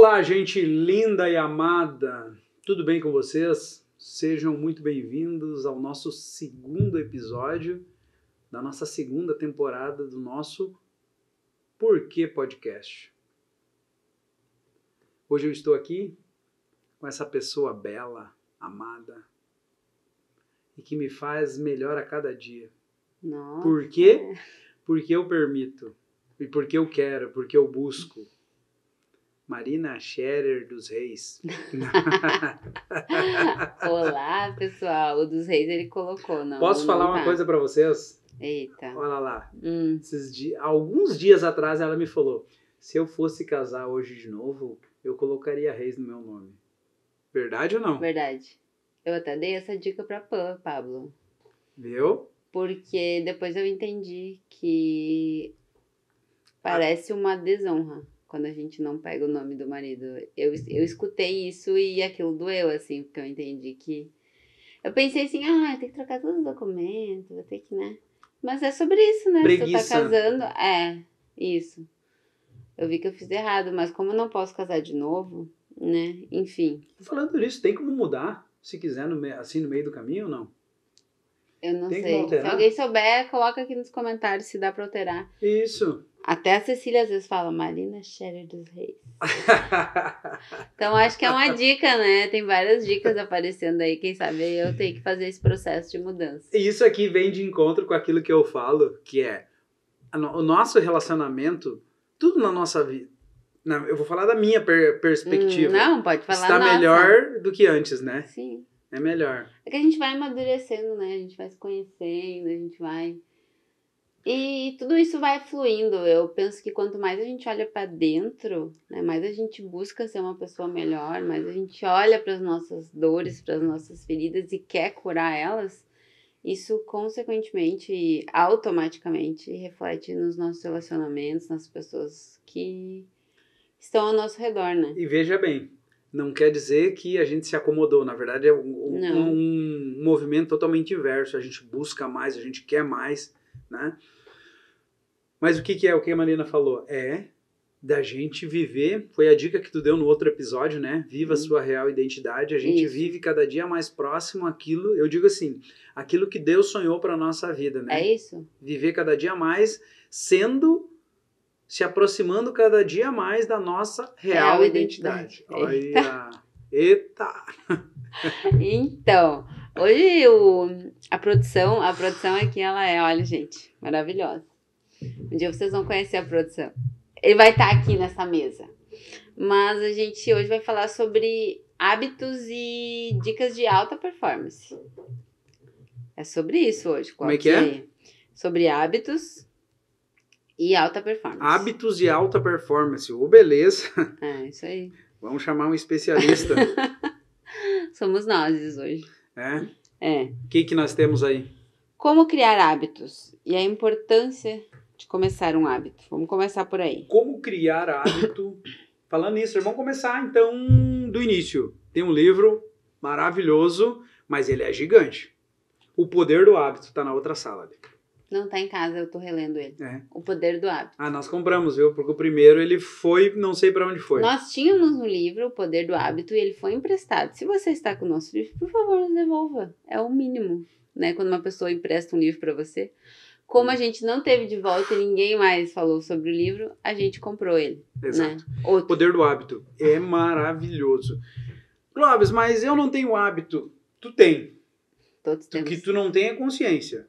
Olá, gente linda e amada, tudo bem com vocês? Sejam muito bem-vindos ao nosso segundo episódio da nossa segunda temporada do nosso Porquê Podcast. Hoje eu estou aqui com essa pessoa bela, amada e que me faz melhor a cada dia. Nossa. Por quê? Porque eu permito e porque eu quero, porque eu busco. Marina Scherer dos Reis. Olá, pessoal. O dos Reis ele colocou, não. Posso falar não uma tá. coisa pra vocês? Eita. Olha lá. Alguns dias atrás ela me falou: se eu fosse casar hoje de novo, eu colocaria Reis no meu nome. Verdade ou não? Verdade. Eu até dei essa dica pra Pablo. Viu? Porque depois eu entendi que parece uma desonra quando a gente não pega o nome do marido. Eu escutei isso e aquilo doeu, assim, porque eu entendi que... Eu pensei assim, tem que trocar todos os documentos, vou ter que, né? Mas é sobre isso, né? Preguiça. Se tu tá casando, isso. Eu vi que eu fiz errado, mas como eu não posso casar de novo, né? Enfim. Falando nisso, tem como mudar, se quiser, assim no meio do caminho ou não? Eu não Tem sei. como alterar? Se alguém souber, coloca aqui nos comentários se dá pra alterar. Isso. Até a Cecília às vezes fala, Marina Scherer dos Reis. Então acho que é uma dica, né? Tem várias dicas aparecendo aí. Quem sabe eu tenho que fazer esse processo de mudança. E isso aqui vem de encontro com aquilo que eu falo, que é o nosso relacionamento, tudo na nossa vida. Eu vou falar da minha perspectiva. Não, pode falar Está nossa. melhor do que antes, né? Sim. É melhor. É que a gente vai amadurecendo, né? A gente vai se conhecendo, a gente vai... E tudo isso vai fluindo. Eu penso que quanto mais a gente olha pra dentro, né, mais a gente busca ser uma pessoa melhor, mais a gente olha para as nossas dores, para as nossas feridas e quer curar elas, isso consequentemente, automaticamente reflete nos nossos relacionamentos, nas pessoas que estão ao nosso redor, né? E veja bem, não quer dizer que a gente se acomodou. Na verdade, é um movimento totalmente inverso. A gente busca mais, a gente quer mais, né? Mas o que é o que a Marina falou? É da gente viver, foi a dica que tu deu no outro episódio, né? Viva a sua real identidade. A gente vive cada dia mais próximo àquilo, eu digo assim, aquilo que Deus sonhou para nossa vida, né? É isso. Viver cada dia mais se aproximando cada dia mais da nossa real identidade. Olha! Eita! Então, hoje a produção aqui, ela olha, gente, maravilhosa. Um dia vocês vão conhecer a produção. Ele vai estar aqui nessa mesa. Mas a gente hoje vai falar sobre hábitos e dicas de alta performance. É sobre isso hoje, Cláudio. Como é que é? Sobre hábitos e alta performance. Hábitos e alta performance. Beleza. É, isso aí. Vamos chamar um especialista. Somos nós hoje. É? O que nós temos aí? Como criar hábitos e a importância de começar um hábito. Vamos começar por aí. Como criar hábito. Falando nisso, vamos começar então do início. Tem um livro maravilhoso, mas ele é gigante. O Poder do Hábito, está na outra sala ali. Não tá em casa, eu tô relendo ele. O Poder do Hábito. Nós compramos, viu? Porque o primeiro ele foi, não sei para onde foi. Nós tínhamos um livro, O Poder do Hábito, e ele foi emprestado. Se você está com o nosso livro, por favor, nos devolva. É o mínimo, né? Quando uma pessoa empresta um livro para você. Como a gente não teve de volta e ninguém mais falou sobre o livro, a gente comprou ele. Exato. Né? O Poder do Hábito é maravilhoso. Clóvis, mas eu não tenho hábito. Tu tem. Todos temos. O que tu não tem é consciência.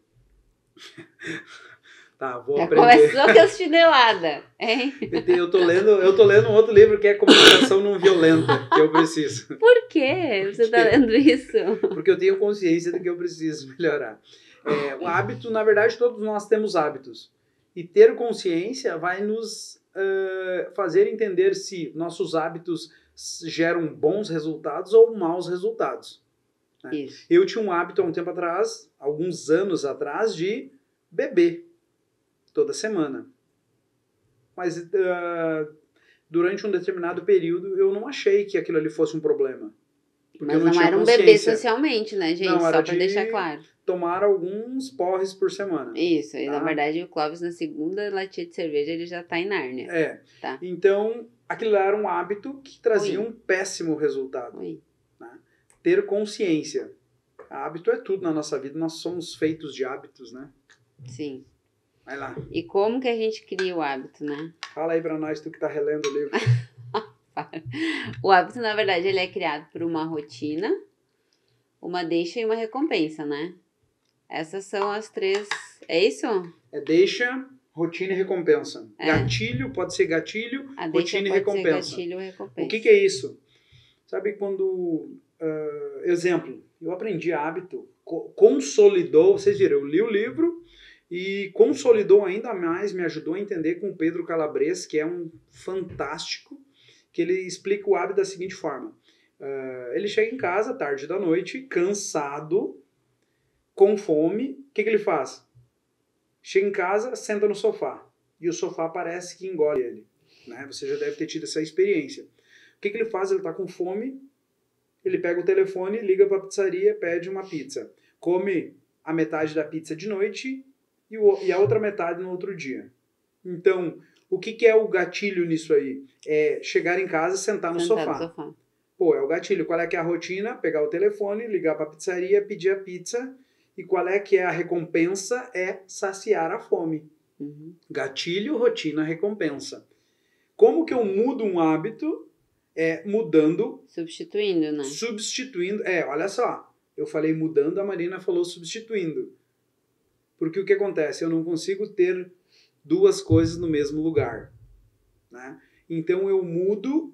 Tá, vou Já aprender. começou com as chineladas, hein? Eu tô lendo um outro livro que é Comunicação Não Violenta, que eu preciso. Por que você tá lendo isso? Porque eu tenho consciência de que eu preciso melhorar. O hábito, na verdade, todos nós temos hábitos. E ter consciência vai nos fazer entender se nossos hábitos geram bons resultados ou maus resultados. Né? Isso. Eu tinha um hábito há um tempo atrás, alguns anos atrás, de beber toda semana. Mas durante um determinado período eu não achei que aquilo ali fosse um problema. Mas não era um bebê socialmente, né, gente? Não, só pra deixar claro. Tomar alguns porres por semana. Isso, e na verdade o Clóvis na segunda latinha de cerveja ele já tá em Nárnia. Então aquilo era um hábito que trazia Ruim. um péssimo resultado. Ruim. Né? Ter consciência. Hábito é tudo na nossa vida, nós somos feitos de hábitos, né? Sim. Vai lá. E como que a gente cria o hábito, né? Fala aí pra nós, tu que tá relendo o livro. O hábito, na verdade, ele é criado por uma rotina, uma deixa e uma recompensa, né? Essas são as 3... É isso? É deixa, rotina e recompensa. É. Gatilho, pode ser gatilho, A deixa rotina e pode recompensa. ser gatilho ou recompensa. O que é isso? Sabe quando... exemplo, eu aprendi hábito, consolidou, vocês viram, eu li o livro e consolidou ainda mais, me ajudou a entender com o Pedro Calabres, que é um fantástico, que ele explica o hábito da seguinte forma. Ele chega em casa, tarde da noite, cansado, com fome, o que ele faz? Chega em casa, senta no sofá. E o sofá parece que engole ele. Né? Você já deve ter tido essa experiência. O que ele faz? Ele está com fome, ele pega o telefone, liga para a pizzaria, pede uma pizza. Come a metade da pizza de noite e a outra metade no outro dia. Então, o que é o gatilho nisso aí? É chegar em casa e sentar no sofá. Pô, é o gatilho. Qual é que é a rotina? Pegar o telefone, ligar para a pizzaria, pedir a pizza. E qual é que é a recompensa? É saciar a fome. Uhum. Gatilho, rotina, recompensa. Como que eu mudo um hábito? Mudando. Substituindo, né? Substituindo. Olha só. Eu falei mudando, a Marina falou substituindo. Porque o que acontece? Eu não consigo ter 2 coisas no mesmo lugar. Né? Então eu mudo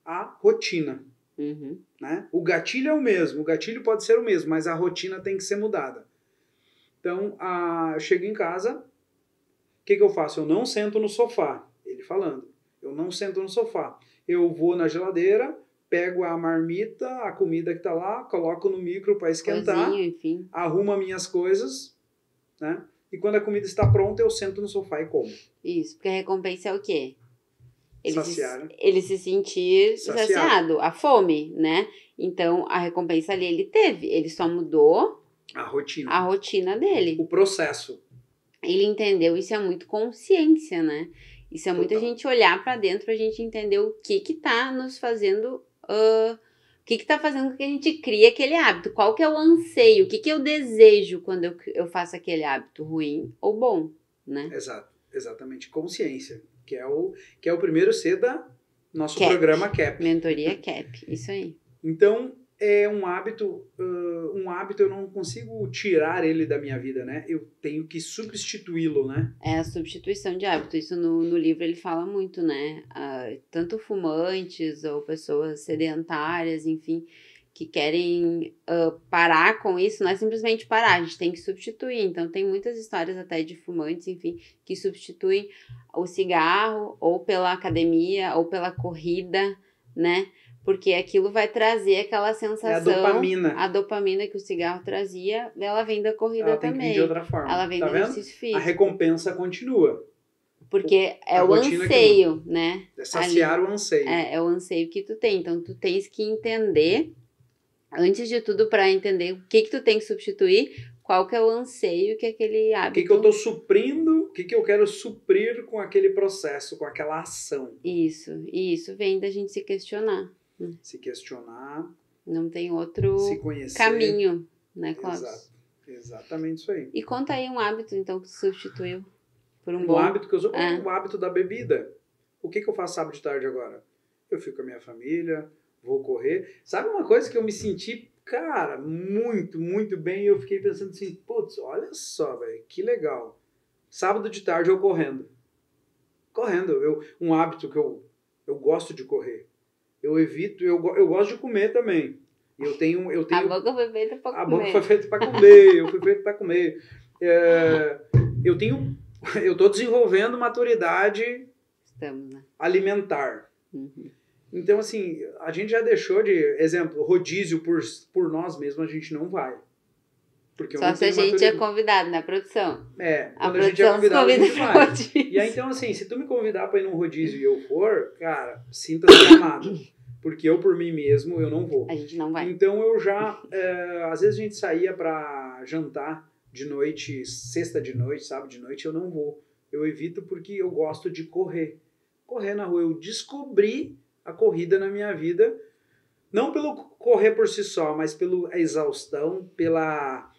a rotina. Uhum. Né? O gatilho é o mesmo, o gatilho pode ser o mesmo, mas a rotina tem que ser mudada. Então, eu chego em casa, o que eu faço? Eu não sento no sofá, ele falando, eu não sento no sofá. Eu vou na geladeira, pego a marmita, a comida que está lá, coloco no micro para esquentar, Cozinho, enfim. Arrumo minhas coisas, né? E quando a comida está pronta, eu sento no sofá e como. Isso, porque a recompensa é o quê? Saciar. Ele se sentir saciado, a fome, né? Então, a recompensa ali ele teve, ele só mudou a rotina dele. O processo. Ele entendeu, isso é muito consciência, né? Isso é muito a gente olhar pra dentro pra gente entender o que tá nos fazendo, o que tá fazendo com que a gente crie aquele hábito, qual que é o anseio, o que eu desejo quando eu faço aquele hábito, ruim ou bom, né? Exatamente, consciência. Que é o primeiro C da nosso programa CAP. Mentoria CAP, isso aí. Então, é um hábito eu não consigo tirar ele da minha vida, né? Eu tenho que substituí-lo, né? É a substituição de hábito. Isso no livro ele fala muito, né? Tanto fumantes ou pessoas sedentárias, enfim, que querem parar com isso, não é simplesmente parar, a gente tem que substituir. Então, tem muitas histórias até de fumantes, enfim, que substituem o cigarro ou pela academia ou pela corrida, né? Porque aquilo vai trazer aquela sensação... A dopamina que o cigarro trazia, ela vem da corrida ela também. Tem que vir de outra forma. Ela vem do exercício físico. A recompensa continua. Porque é o anseio, né? É saciar o anseio. É o anseio que tu tem. Então, tu tens que entender, antes de tudo, para entender o que tu tem que substituir, qual que é o anseio que aquele hábito... O que eu estou suprindo, o que eu quero suprir com aquele processo, com aquela ação. Isso vem da gente se questionar. Se questionar. Não tem outro se conhecer, caminho, né, Cláudio? Exatamente isso aí. E conta aí um hábito, então, que substituiu por um bom... hábito que eu uso, o hábito da bebida. O que eu faço sábado de tarde agora? Eu fico com a minha família, vou correr. Sabe uma coisa que eu me senti, cara, muito, muito bem, e eu fiquei pensando assim, putz, olha só, velho, que legal. Sábado de tarde eu correndo. Um hábito que eu gosto de correr. Eu evito, eu gosto de comer também. Eu tenho a boca foi feita para comer. A boca foi feita para comer, eu fui feito para comer. Eu estou desenvolvendo maturidade alimentar. Uhum. Então, assim, a gente já deixou de, exemplo, rodízio por nós mesmos, a gente não vai. Porque só se a gente é convidado na produção. Quando a gente é convidado, a gente vai. E aí, então, assim, se tu me convidar para ir num rodízio e eu for, cara, sinta-se amado. Porque eu, por mim mesmo, eu não vou. A gente não vai. Então, eu já... às vezes a gente saía para jantar de noite, sexta de noite, sábado de noite, eu não vou. Eu evito porque eu gosto de correr. correr na rua. Eu descobri a corrida na minha vida, não pelo correr por si só, mas pela exaustão, pela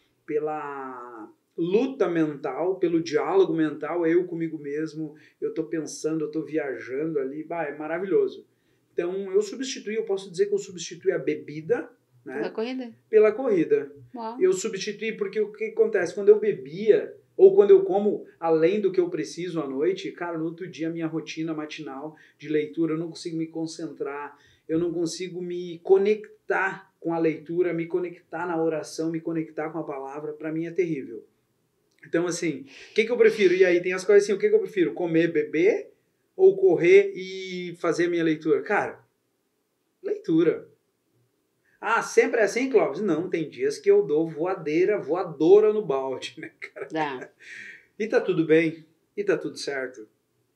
luta mental, pelo diálogo mental, eu comigo mesmo, eu tô pensando, eu tô viajando ali, é maravilhoso. Então, eu posso dizer que eu substituí a bebida, né? Pela corrida? Pela corrida. Uau. Eu substituí porque o que acontece? Quando eu bebia, ou quando eu como além do que eu preciso à noite, cara, no outro dia a minha rotina matinal de leitura, eu não consigo me concentrar, eu não consigo me conectar com a leitura, me conectar na oração, me conectar com a palavra, para mim é terrível. Então, assim, o que eu prefiro? E aí tem as coisas assim, o que eu prefiro? Comer, beber ou correr e fazer a minha leitura? Cara, leitura. Ah, sempre é assim, Clóvis? Não, tem dias que eu dou voadora no balde, né, cara? Dá. E tá tudo bem, e tá tudo certo.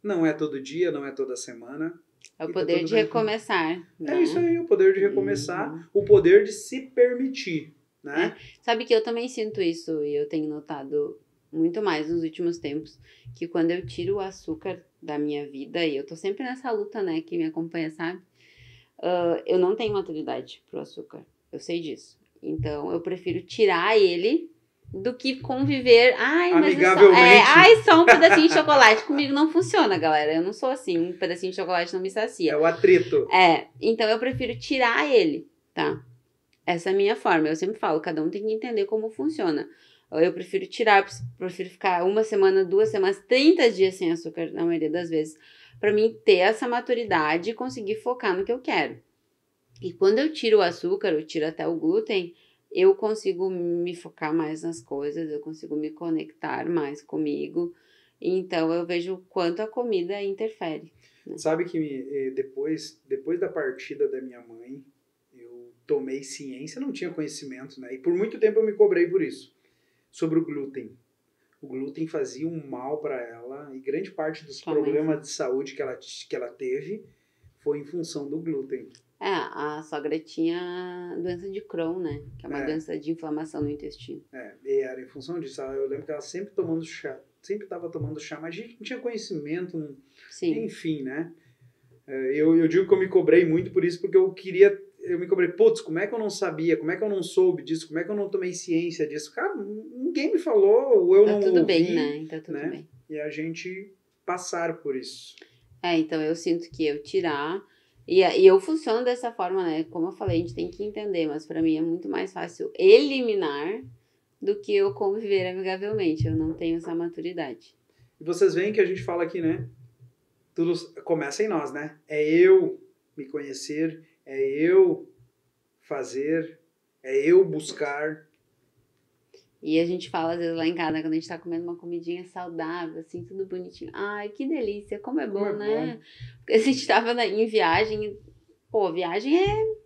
Não é todo dia, não é toda semana. É o poder de recomeçar. Né? É isso aí, o poder de recomeçar, o poder de se permitir, né? Sabe que eu também sinto isso, e eu tenho notado muito mais nos últimos tempos, que quando eu tiro o açúcar da minha vida, e eu tô sempre nessa luta, né, que me acompanha, sabe? Eu não tenho maturidade pro açúcar, eu sei disso. Então, eu prefiro tirar ele do que conviver. Ai, mas amigavelmente. só um pedacinho de chocolate. Comigo não funciona, galera. Eu não sou assim. Um pedacinho de chocolate não me sacia. É o atrito. Então eu prefiro tirar ele, tá? Essa é a minha forma. Eu sempre falo, cada um tem que entender como funciona. Eu prefiro tirar, prefiro ficar 1 semana, 2 semanas, 30 dias sem açúcar, na maioria das vezes, pra mim ter essa maturidade e conseguir focar no que eu quero. E quando eu tiro o açúcar, eu tiro até o glúten, eu consigo me focar mais nas coisas, eu consigo me conectar mais comigo. Então, eu vejo o quanto a comida interfere. Né? Sabe que depois da partida da minha mãe, eu tomei ciência, não tinha conhecimento, né? E por muito tempo eu me cobrei por isso, sobre o glúten. O glúten fazia um mal para ela e grande parte dos problemas de saúde que ela teve foi em função do glúten. A sogra tinha doença de Crohn, né? Que é uma doença de inflamação no intestino. E era em função disso. Eu lembro que ela sempre tomando chá, sempre estava tomando chá, mas a gente não tinha conhecimento, Sim. Enfim, né? Eu digo que eu me cobrei muito por isso, porque eu me cobrei, putz, como é que eu não sabia, como é que eu não soube disso, como é que eu não tomei ciência disso? Cara, ninguém me falou, ou eu não ouvi. Tá tudo bem, né? Tá tudo bem. E a gente passar por isso. Então eu sinto que eu tirar... E eu funciono dessa forma, né? Como eu falei, a gente tem que entender, mas pra mim é muito mais fácil eliminar do que eu conviver amigavelmente. Eu não tenho essa maturidade. E vocês veem que a gente fala aqui, né? Tudo começa em nós, né? É eu me conhecer, é eu fazer, é eu buscar. E a gente fala, às vezes, lá em casa, quando a gente tá comendo uma comidinha saudável, assim, tudo bonitinho. Ai, que delícia, como é bom, né? Porque a gente tava em viagem, viagem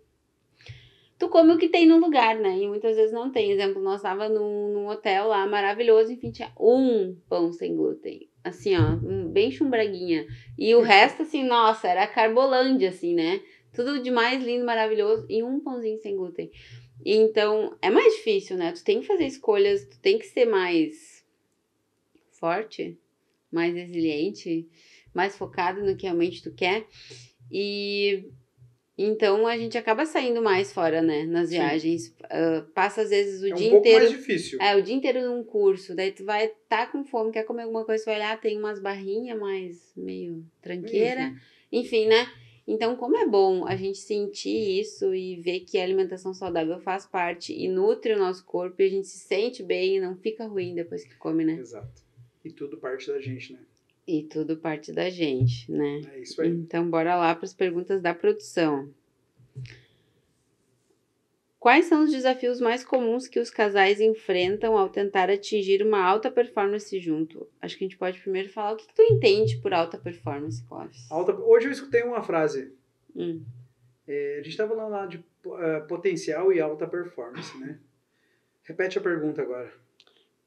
tu come o que tem no lugar, né? E muitas vezes não tem. Exemplo, nós tava num hotel lá, maravilhoso, enfim, tinha um pão sem glúten. Assim, ó, bem chumbraguinha. E o resto, assim, nossa, era Carbolândia, assim, né? Tudo de mais lindo, maravilhoso. E um pãozinho sem glúten. Então, é mais difícil, né? Tu tem que fazer escolhas, tu tem que ser mais forte, mais resiliente, mais focado no que realmente tu quer. E então a gente acaba saindo mais fora, né? Nas viagens. Passa às vezes o dia inteiro. É um pouco mais difícil. O dia inteiro num curso. Daí tu vai estar com fome, quer comer alguma coisa, tu vai olhar, tem umas barrinhas mais meio tranqueira. Enfim, né? Então, como é bom a gente sentir isso e ver que a alimentação saudável faz parte e nutre o nosso corpo e a gente se sente bem e não fica ruim depois que come, né? Exato. E tudo parte da gente, né? E tudo parte da gente, né? É isso aí. Então, bora lá para as perguntas da produção. Quais são os desafios mais comuns que os casais enfrentam ao tentar atingir uma alta performance junto? Acho que a gente pode primeiro falar o que tu entende por alta performance, Clóvis. Hoje eu escutei uma frase. A gente estava falando lá de potencial e alta performance, né? Repete a pergunta agora.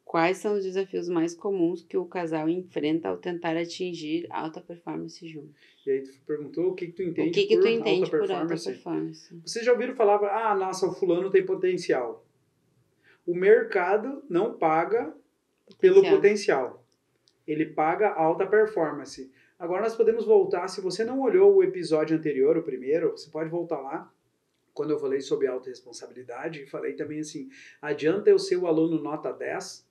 Quais são os desafios mais comuns que o casal enfrenta ao tentar atingir alta performance junto? E aí tu perguntou o que tu entende por alta performance. Vocês já ouviram falar, nossa, o fulano tem potencial. O mercado não paga pelo potencial. Ele paga alta performance. Agora nós podemos voltar, se você não olhou o episódio anterior, o primeiro, você pode voltar lá, quando eu falei sobre autorresponsabilidade, e falei também assim, adianta eu ser o aluno nota 10,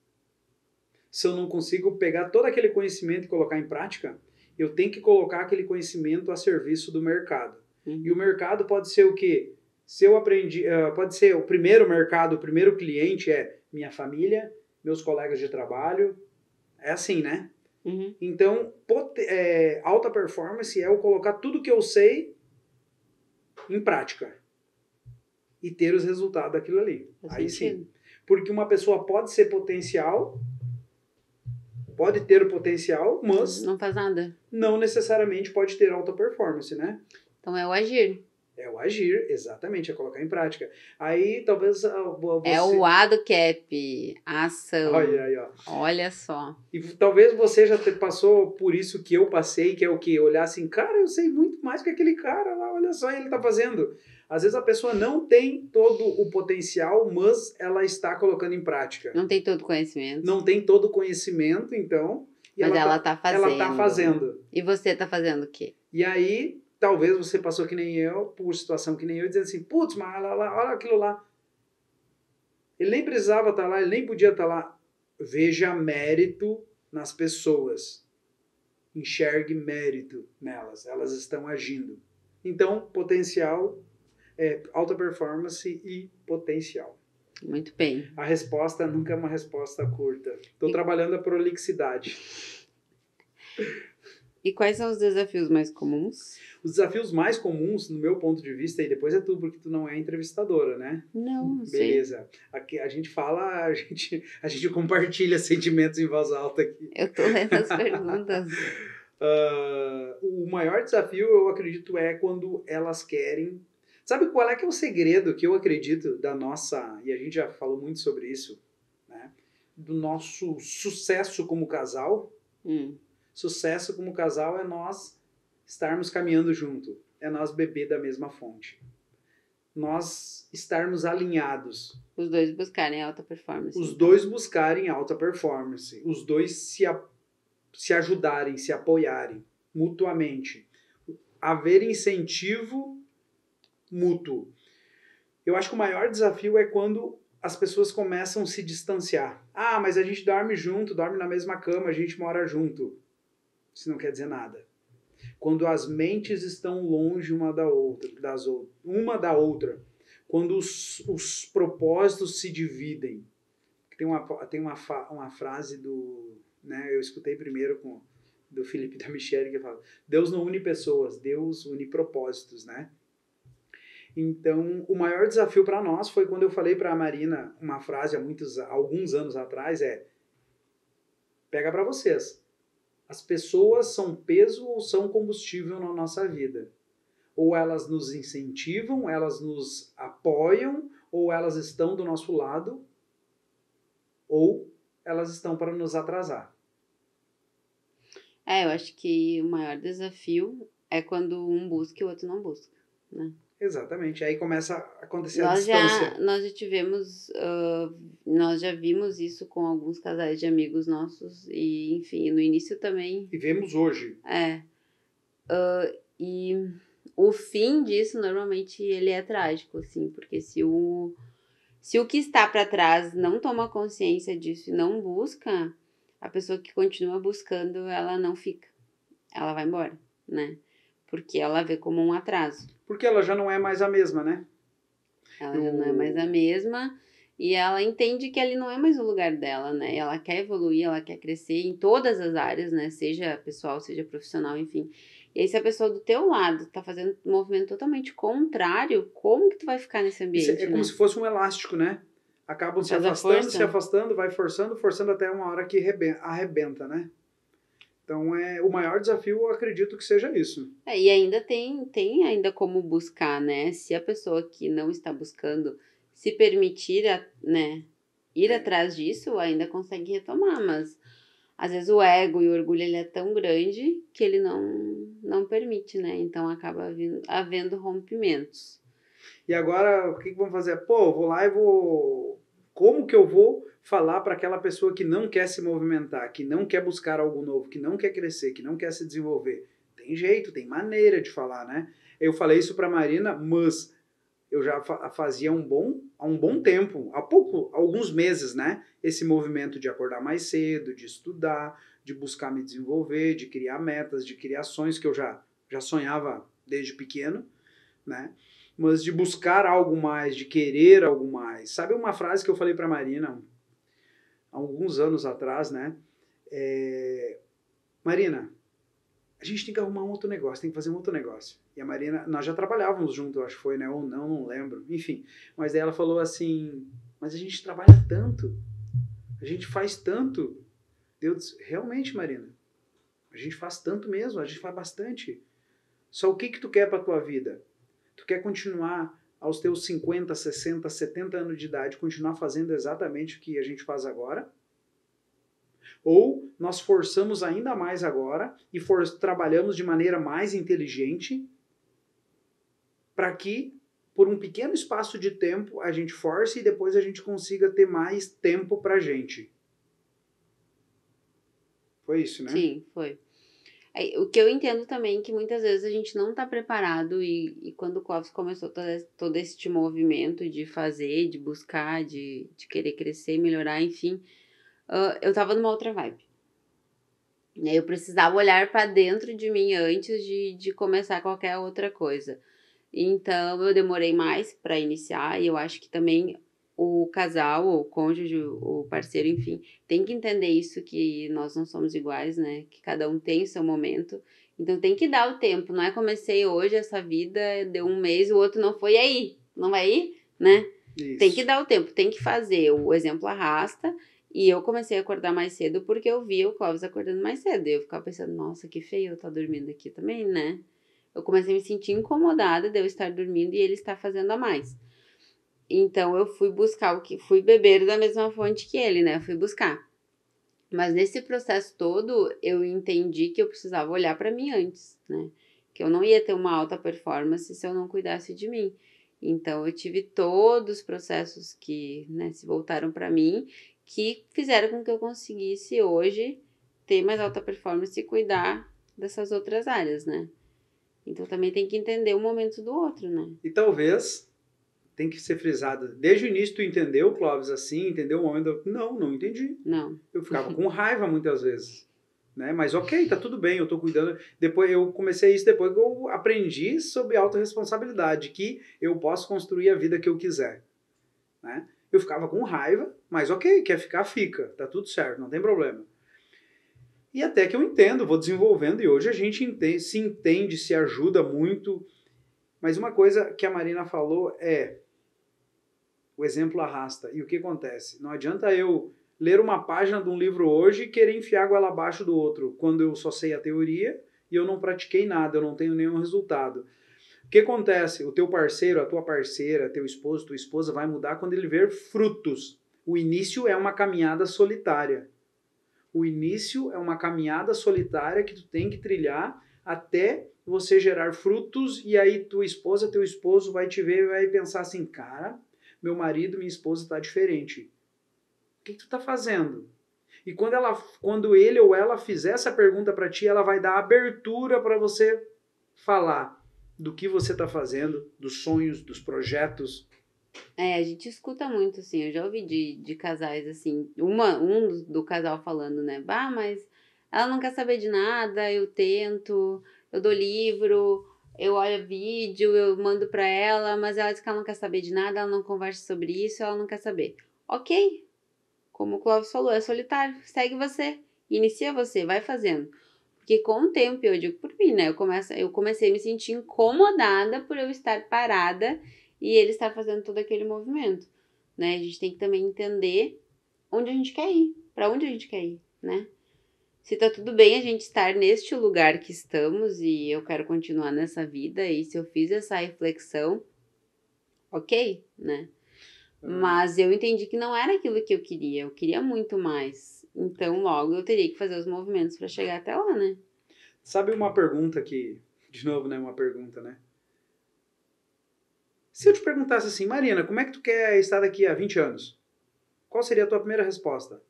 se eu não consigo pegar todo aquele conhecimento e colocar em prática, eu tenho que colocar aquele conhecimento a serviço do mercado. E o mercado pode ser o quê? Se eu aprendi, pode ser o primeiro mercado, o primeiro cliente é minha família, meus colegas de trabalho, é assim, né? Então, alta performance é eu colocar tudo que eu sei em prática e ter os resultados daquilo ali. Aí sim. Porque uma pessoa pode ser potencial, pode ter o potencial, mas não faz nada. Não necessariamente pode ter alta performance, né? Então é o agir. É o agir, exatamente, é colocar em prática. Aí talvez você... É o A do CAP, ação. Olha aí, ó. Olha só. E talvez você já passou por isso que eu passei, que é o quê? Olhar assim, cara, eu sei muito mais que aquele cara lá, olha só, ele tá fazendo. Às vezes a pessoa não tem todo o potencial, mas ela está colocando em prática. Não tem todo o conhecimento. Não tem todo o conhecimento, então... Mas ela tá fazendo. Ela tá fazendo. E você tá fazendo o quê? E aí... Talvez você passou que nem eu, por situação que nem eu, dizendo assim, putz, mas olha aquilo lá. Ele nem precisava estar lá, ele nem podia estar lá. Veja mérito nas pessoas. Enxergue mérito nelas. Elas estão agindo. Então, potencial, alta performance e potencial. Muito bem. A resposta nunca é uma resposta curta. Estou trabalhando a prolixidade. E quais são os desafios mais comuns? Os desafios mais comuns, no meu ponto de vista, e depois é tu, porque tu não é entrevistadora, né? Não, beleza. Aqui a gente fala, a gente compartilha sentimentos em voz alta aqui. Eu tô lendo as perguntas. O maior desafio, eu acredito, é quando elas querem... Sabe qual é que é o segredo que eu acredito da nossa... E a gente já falou muito sobre isso, né? Do nosso sucesso como casal. Sucesso como casal é nós estarmos caminhando junto. É nós beber da mesma fonte. Nós estarmos alinhados. Os dois buscarem alta performance. Os dois buscarem alta performance. Os dois se ajudarem, se apoiarem mutuamente. Haver incentivo mútuo. Eu acho que o maior desafio é quando as pessoas começam a se distanciar. Ah, mas a gente dorme junto, dorme na mesma cama, a gente mora junto. Isso não quer dizer nada. Quando as mentes estão longe uma da outra, quando os propósitos se dividem. Tem uma frase né, eu escutei primeiro do Felipe da Michele, que fala: Deus não une pessoas, Deus une propósitos, né? Então, o maior desafio para nós foi quando eu falei para a Marina uma frase alguns anos atrás, pega para vocês. As pessoas são peso ou são combustível na nossa vida? Ou elas nos incentivam, elas nos apoiam, ou elas estão do nosso lado, ou elas estão para nos atrasar. Eu acho que o maior desafio é quando um busca e o outro não busca, né? Exatamente, aí começa a acontecer a distância. Nós já tivemos, nós já vimos isso com alguns casais de amigos nossos e, enfim, no início também... E vemos hoje. E o fim disso, normalmente, ele é trágico, assim, porque se o que está para trás não toma consciência disso e não busca, a pessoa que continua buscando, ela não fica, ela vai embora, né? Porque ela vê como um atraso. Porque ela já não é mais a mesma, né? Ela já não é mais a mesma e ela entende que ali não é mais o lugar dela, né? Ela quer evoluir, ela quer crescer em todas as áreas, né? Seja pessoal, seja profissional, enfim. E aí se a pessoa do teu lado tá fazendo um movimento totalmente contrário, como que tu vai ficar nesse ambiente, Isso como se fosse um elástico, né? Acabam se afastando, vai forçando até uma hora que arrebenta, né? Então, o maior desafio, eu acredito que seja isso. E ainda tem ainda como buscar, né? Se a pessoa que não está buscando se permitir, né, ir atrás disso, ainda consegue retomar, mas às vezes o ego e o orgulho, ele é tão grande que ele não permite, né? Então, acaba havendo rompimentos. E agora, o que vamos fazer? Vou lá e vou Como que eu vou falar para aquela pessoa que não quer se movimentar, que não quer buscar algo novo, que não quer crescer, que não quer se desenvolver? Tem jeito, tem maneira de falar, né? Eu falei isso para Marina, mas eu já fazia há um bom tempo, alguns meses, né? Esse movimento de acordar mais cedo, de estudar, de buscar me desenvolver, de criar metas, de criar sonhos que eu já sonhava desde pequeno, né? Mas de buscar algo mais, de querer algo mais. Sabe uma frase que eu falei para Marina há alguns anos atrás, né? Marina, a gente tem que arrumar um outro negócio, tem que fazer um outro negócio. E a Marina, nós já trabalhávamos juntos, eu acho que foi, né? Ou não lembro. Enfim, mas daí ela falou assim, mas a gente trabalha tanto, a gente faz tanto. Eu disse, realmente, Marina, a gente faz tanto mesmo, a gente faz bastante. Só o que tu quer pra tua vida? Tu quer continuar aos teus 50, 60, 70 anos de idade, continuar fazendo exatamente o que a gente faz agora? Ou nós forçamos ainda mais agora e trabalhamos de maneira mais inteligente para que, por um pequeno espaço de tempo, a gente force e depois a gente consiga ter mais tempo pra gente. Foi isso, né? Sim, foi. O que eu entendo também é que muitas vezes a gente não está preparado e quando o Clóvis começou todo este movimento de fazer, de buscar, de querer crescer, melhorar, enfim, eu tava numa outra vibe. Eu precisava olhar para dentro de mim antes de começar qualquer outra coisa. Então eu demorei mais para iniciar e eu acho que também o casal, o cônjuge, o parceiro, enfim, tem que entender isso, que nós não somos iguais, né? Que cada um tem o seu momento. Então tem que dar o tempo, não é comecei hoje essa vida, deu um mês, o outro não foi, e aí? Não vai ir, né? Isso. Tem que dar o tempo, tem que fazer. O exemplo arrasta. E eu comecei a acordar mais cedo porque eu via o Clóvis acordando mais cedo. E eu ficava pensando, nossa, que feio eu estar dormindo aqui também, né? Eu comecei a me sentir incomodada de eu estar dormindo e ele estar fazendo a mais. Então eu fui beber da mesma fonte que ele, né? Eu fui buscar. Mas nesse processo todo, eu entendi que eu precisava olhar para mim antes, né? Que eu não ia ter uma alta performance se eu não cuidasse de mim. Então eu tive todos os processos que, né, se voltaram para mim, que fizeram com que eu conseguisse hoje ter mais alta performance e cuidar dessas outras áreas, né? Então também tem que entender o momento do outro, né? E talvez tem que ser frisado. Desde o início tu entendeu, Clóvis, assim, entendeu o momento? Não entendi. Não. Eu ficava com raiva muitas vezes. Né? Mas ok, tá tudo bem, eu tô cuidando. Depois eu comecei isso depois que eu aprendi sobre autorresponsabilidade, que eu posso construir a vida que eu quiser. Né? Eu ficava com raiva, mas ok, quer ficar, fica. Tá tudo certo, não tem problema. E até que eu entendo, vou desenvolvendo, e hoje a gente entende, se ajuda muito. Mas uma coisa que a Marina falou é, o exemplo arrasta. E o que acontece? Não adianta eu ler uma página de um livro hoje e querer enfiar a goela abaixo do outro, quando eu só sei a teoria e eu não pratiquei nada, eu não tenho nenhum resultado. O que acontece? O teu parceiro, a tua parceira, teu esposo, tua esposa vai mudar quando ele ver frutos. O início é uma caminhada solitária. O início é uma caminhada solitária que tu tem que trilhar até você gerar frutos, e aí tua esposa, teu esposo vai te ver e vai pensar assim, cara, meu marido, minha esposa está diferente. O que tu está fazendo? E quando ele ou ela fizer essa pergunta para ti, ela vai dar abertura para você falar do que você está fazendo, dos sonhos, dos projetos. A gente escuta muito, assim, eu já ouvi de casais, assim, do casal falando, né, bah, mas ela não quer saber de nada, eu tento, eu dou livro, eu olho vídeo, eu mando pra ela, mas ela diz que ela não quer saber de nada, ela não conversa sobre isso, ela não quer saber. Ok, como o Clóvis falou, é solitário, segue você, inicia você, vai fazendo. Porque com o tempo, eu digo por mim, né, eu comecei a me sentir incomodada por eu estar parada e ele está fazendo todo aquele movimento, né? A gente tem que também entender onde a gente quer ir, para onde a gente quer ir, né? Se tá tudo bem a gente estar neste lugar que estamos e eu quero continuar nessa vida, e se eu fiz essa reflexão, ok, né? Mas eu entendi que não era aquilo que eu queria muito mais. Então, logo eu teria que fazer os movimentos para chegar até lá, né? Sabe uma pergunta que, de novo, né, uma pergunta, né? Se eu te perguntasse assim, Marina, como é que tu quer estar daqui a 20 anos? qual seria a tua primeira resposta?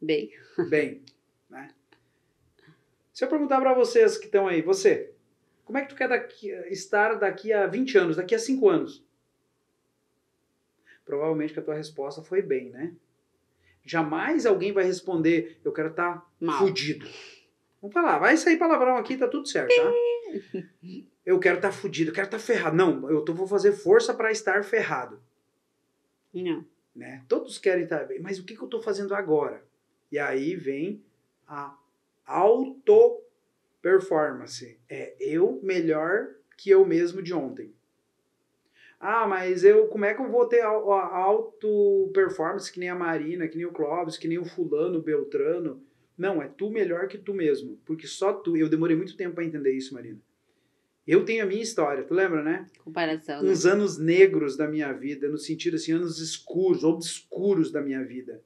Bem. Bem, né? Se eu perguntar para vocês que estão aí, você, como é que tu quer estar daqui a 20 anos, daqui a 5 anos? Provavelmente que a tua resposta foi bem, né? Jamais alguém vai responder, eu quero estar fudido. Vamos falar, vai sair palavrão aqui, tá tudo certo, tá? Eu quero estar fudido, eu quero estar ferrado. Não, vou fazer força para estar ferrado. Não. Né? Todos querem estar bem, mas o que eu estou fazendo agora? E aí vem a auto-performance. É eu melhor que eu mesmo de ontem. Ah, mas como é que eu vou ter a auto-performance que nem a Marina, que nem o Clóvis, que nem o fulano, o Beltrano? Não, é tu melhor que tu mesmo. Porque só tu... Eu demorei muito tempo para entender isso, Marina. Eu tenho a minha história, tu lembra, né? Comparação, uns anos negros da minha vida, no sentido assim, anos escuros, obscuros da minha vida.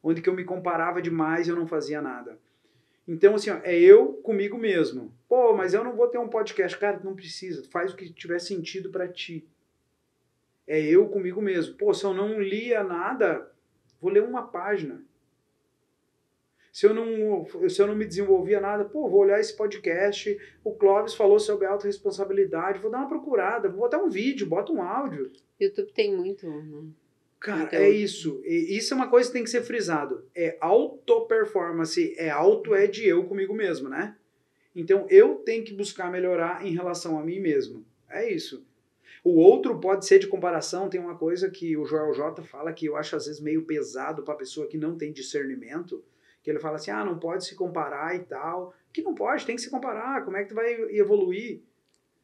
Onde que eu me comparava demais e eu não fazia nada. Então, assim, ó, é eu comigo mesmo. Pô, mas eu não vou ter um podcast. Cara, não precisa. Faz o que tiver sentido para ti. É eu comigo mesmo. Pô, se eu não lia nada, vou ler uma página. Se eu não me desenvolvia nada, pô, vou olhar esse podcast, o Clóvis falou sobre autorresponsabilidade, vou dar uma procurada, vou botar um vídeo, bota um áudio. YouTube tem muito, né? Cara, é isso. Isso é uma coisa que tem que ser frisado. É auto-performance, é de eu comigo mesmo, né? Então, eu tenho que buscar melhorar em relação a mim mesmo. É isso. O outro pode ser de comparação, tem uma coisa que o Joel J fala que eu acho às vezes meio pesado para a pessoa que não tem discernimento, que ele fala assim, não pode se comparar e tal. Que não pode, tem que se comparar. Como é que tu vai evoluir?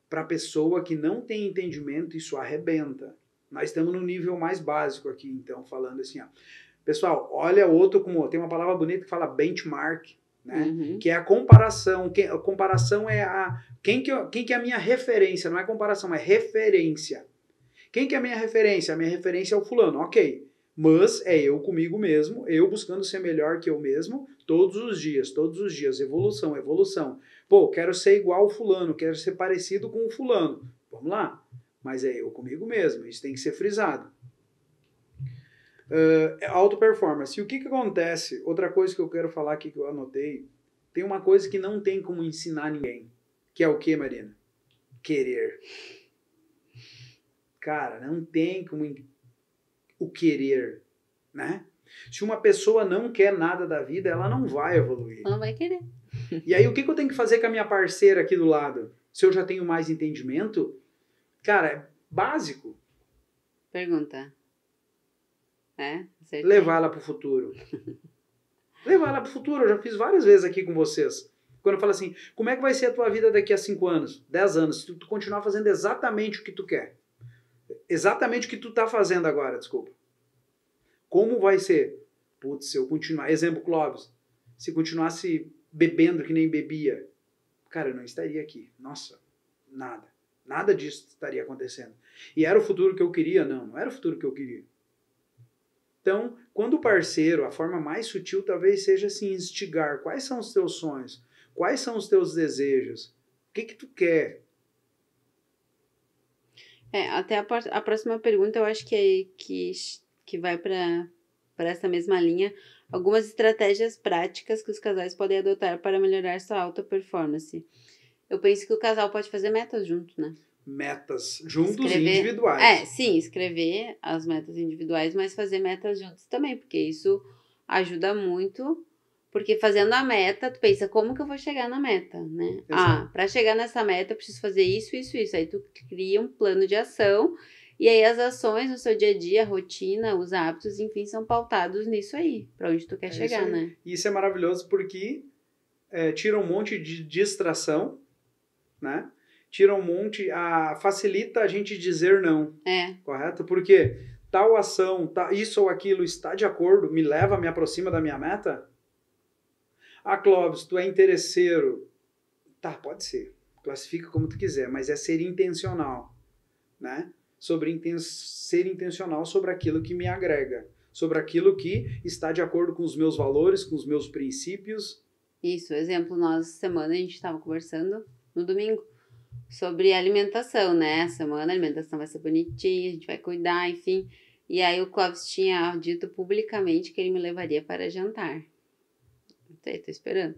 Para a pessoa que não tem entendimento, isso arrebenta. Nós estamos no nível mais básico aqui, então, falando assim, ó. Pessoal, olha outro como... Tem uma palavra bonita que fala benchmark, né? Uhum. Que é a comparação. A comparação é quem que é a minha referência? Não é comparação, é referência. Quem que é a minha referência? A minha referência é o fulano, ok. Mas é eu comigo mesmo, eu buscando ser melhor que eu mesmo, todos os dias, evolução, evolução. Pô, quero ser igual ao fulano, quero ser parecido com o fulano. Vamos lá. Mas é eu comigo mesmo, isso tem que ser frisado. Auto-performance. E o que acontece? Outra coisa que eu quero falar aqui que eu anotei, tem uma coisa que não tem como ensinar ninguém. Que é o que, Marina? Querer. Cara, não tem como o querer, né? Se uma pessoa não quer nada da vida, ela não vai evoluir. Ela não vai querer. E aí, o que eu tenho que fazer com a minha parceira aqui do lado? Se eu já tenho mais entendimento, cara, é básico. Pergunta. Levar ela pro futuro. Levar ela pro futuro. Eu já fiz várias vezes aqui com vocês. Quando eu falo assim, como é que vai ser a tua vida daqui a 5 anos, 10 anos, se tu continuar fazendo exatamente o que tu quer? Exatamente o que tu tá fazendo agora, desculpa. Como vai ser? Putz, se eu continuar... Exemplo, Clóvis. Se continuasse bebendo que nem bebia, cara, eu não estaria aqui. Nossa, nada. Nada disso estaria acontecendo. E era o futuro que eu queria? Não era o futuro que eu queria. Então, quando o parceiro, a forma mais sutil talvez seja assim, instigar. Quais são os teus sonhos? Quais são os teus desejos? O que tu quer? Até a próxima pergunta eu acho que vai para essa mesma linha. Algumas estratégias práticas que os casais podem adotar para melhorar sua alta performance. Eu penso que o casal pode fazer metas juntos, né? Metas juntos e individuais. Sim, escrever as metas individuais, mas fazer metas juntos também, porque isso ajuda muito. Porque fazendo a meta, tu pensa, como que eu vou chegar na meta, né? Exato. Para chegar nessa meta eu preciso fazer isso, isso, isso. Aí tu cria um plano de ação e aí as ações no seu dia a dia, a rotina, os hábitos, enfim, são pautados nisso aí, para onde tu quer chegar, né? Isso é maravilhoso porque tira um monte de distração, né? Tira um monte, facilita a gente dizer não. Correto? Porque tal ação, isso ou aquilo está de acordo, me aproxima da minha meta? Clóvis, tu é interesseiro. Tá, pode ser. Classifica como tu quiser, mas é ser intencional, né? Ser intencional sobre aquilo que me agrega, sobre aquilo que está de acordo com os meus valores, com os meus princípios. Isso, exemplo, semana a gente estava conversando no domingo sobre alimentação, né? Semana a alimentação vai ser bonitinha, a gente vai cuidar, enfim. E aí o Clóvis tinha dito publicamente que ele me levaria para jantar. Tô esperando.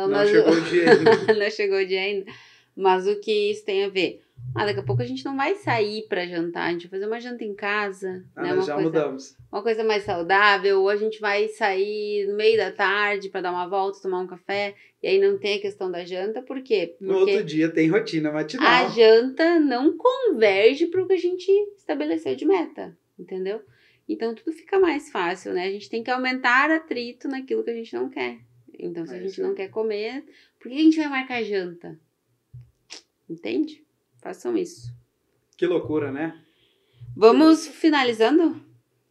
Não chegou o dia ainda. Não chegou o dia ainda. Mas o que isso tem a ver? Daqui a pouco a gente não vai sair para jantar, a gente vai fazer uma janta em casa. Né? Nós já mudamos. Uma coisa mais saudável, ou a gente vai sair no meio da tarde para dar uma volta, tomar um café, e aí não tem a questão da janta, por quê? Porque no outro dia tem rotina matinal. A janta não converge para o que a gente estabeleceu de meta, entendeu? Então tudo fica mais fácil, né? A gente tem que aumentar atrito naquilo que a gente não quer. Então se a gente não quer comer, por que a gente vai marcar janta? Entende? Façam isso. Que loucura, né? Vamos finalizando?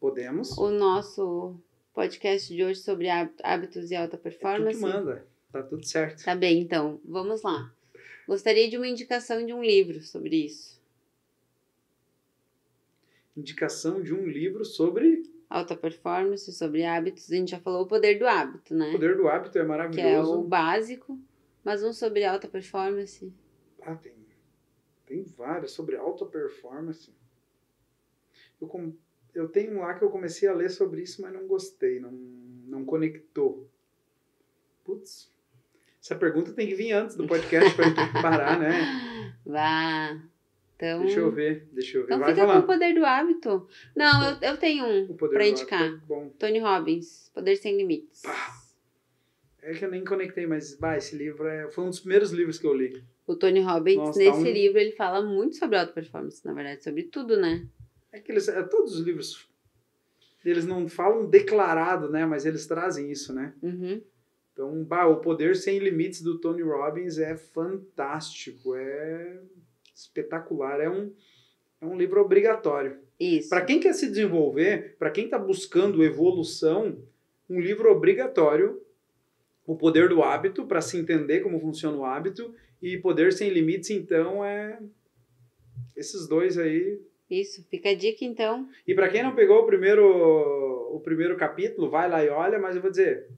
Podemos. O nosso podcast de hoje sobre hábitos e alta performance. Tu que manda. Tá tudo certo. Tá bem, então. Vamos lá. Gostaria de uma indicação de um livro sobre isso. Indicação de um livro sobre... alta performance, sobre hábitos. A gente já falou o poder do hábito, né? O poder do hábito é maravilhoso. Que é o básico. Mas um sobre alta performance. Tem vários sobre alta performance. Eu tenho um lá que eu comecei a ler sobre isso, mas não gostei, não conectou. Putz, essa pergunta tem que vir antes do podcast para gente parar, né? Vá. Então, deixa eu ver. Então vai fica falando. com o poder do hábito. Não, eu tenho um para indicar. Bom. Tony Robbins, Poder Sem Limites. É que eu nem conectei, mas esse livro foi um dos primeiros livros que eu li. O Tony Robbins, nesse livro, ele fala muito sobre auto performance, na verdade, sobre tudo, né? É que todos os livros, eles não falam declarado, né? Mas eles trazem isso, né? Uhum. Então, o Poder Sem Limites do Tony Robbins é fantástico, é espetacular, é um livro obrigatório. Isso. Para quem quer se desenvolver, para quem está buscando evolução, um livro obrigatório, O Poder do Hábito, para se entender como funciona o hábito, e Poder Sem Limites, então, esses dois aí. Isso, fica a dica, então. E para quem não pegou o primeiro capítulo, vai lá e olha, mas eu vou dizer,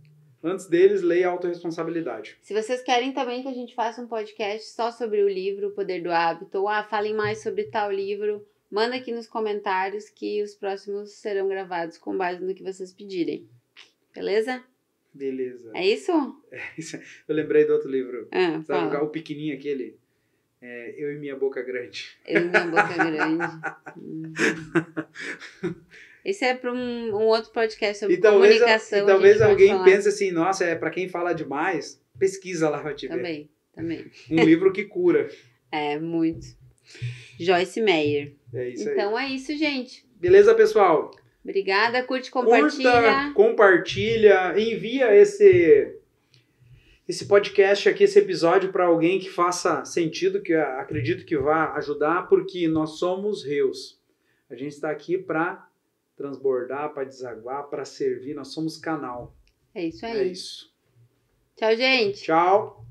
antes deles, leia Autorresponsabilidade. Se vocês querem também que a gente faça um podcast só sobre o livro O Poder do Hábito, ou falem mais sobre tal livro, manda aqui nos comentários que os próximos serão gravados com base no que vocês pedirem. Beleza? Beleza. É isso? Eu lembrei do outro livro. Sabe o pequenininho aquele? Eu e Minha Boca Grande. Eu e Minha Boca Grande. Esse é para um outro podcast sobre comunicação. Talvez alguém pense assim, nossa, é para quem fala demais, pesquisa lá pra te ver. Também. Um livro que cura. Muito. Joyce Meyer. É isso então é isso, gente. Beleza, pessoal? Obrigada, compartilha. Compartilha, envia esse podcast aqui, esse episódio para alguém que faça sentido, que acredito que vá ajudar, porque nós somos Reus. A gente está aqui para transbordar, para desaguar, para servir, nós somos canal. É isso aí. É isso. Tchau, gente. Tchau.